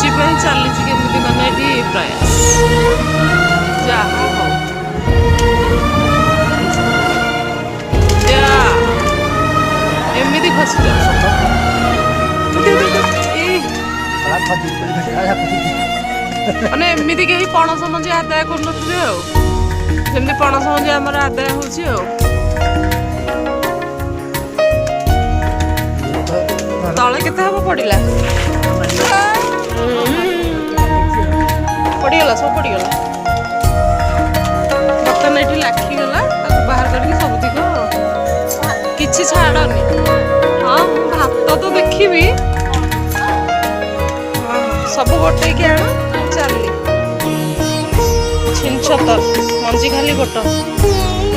मंजी पे चली केमती माने प्रयास जहा हो एमती खसी जा मैंने एमती कहीं पणस मंजी आदाय करमती पणस मंजी आम आदाय हो तले के पड़ा पड़गला सब पड़गला बर्तन ये लाखीगला बाहर करके सबुतिक किसी छाड़नी हाँ भात तो देखी सब गोटे की आण चली छिंछत मंजी खाली गोट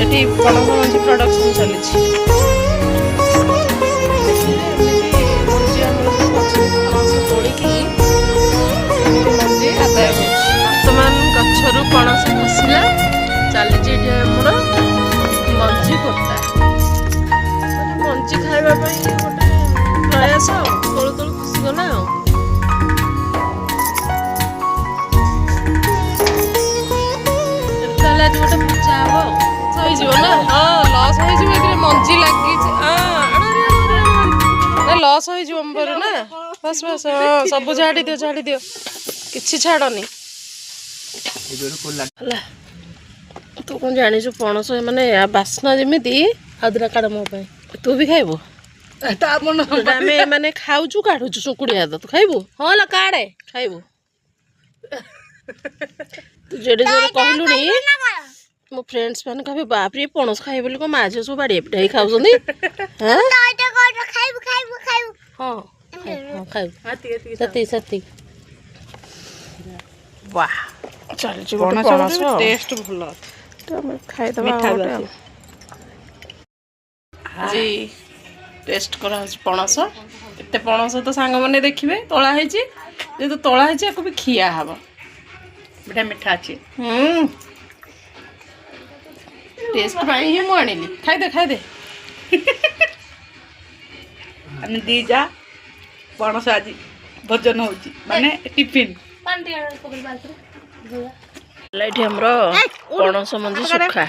ये पणस मंजी प्रोडक्शन चली बर्तमान गचरू पणस खसला चली मोर मंजी कोटा मंजी खाइबा गोटे प्रयास तलु तलु खसीगला आज गोटे पूजा हम ना हाँ लस हो मंजी लगी लस हो ना बस बस हाँ सब झाड़ी दियो किसी छाड़नी तू कौन जानी पणस माने बास्ना जमी आदरा काड़ मो तू भी खाइबू माने खाऊचु काढ़ुचु सुकुड़िया तू खाइबू हाँ ला काड़े खाइबू तू जेडे जेडे कहलु मो फ्रेंड्स मैंने कहे बाप रे पणस खाइ बोली को माँ झील सब बाड़िया पिटाई खाऊनी हाँ खाइबू सती वाह चल पणस टेस्ट भल खाइदबा जी टेस्ट करा पणस एते पणस तो सांग मैंने देखिए तोला है जेहेतु तोला है भी खिया हम बड़ा मीठा अच्छे टेस्ट ही मु आनी खाइदे दी जा पणस आज भोजन हो माने टिफिन पणस मंजी सुखा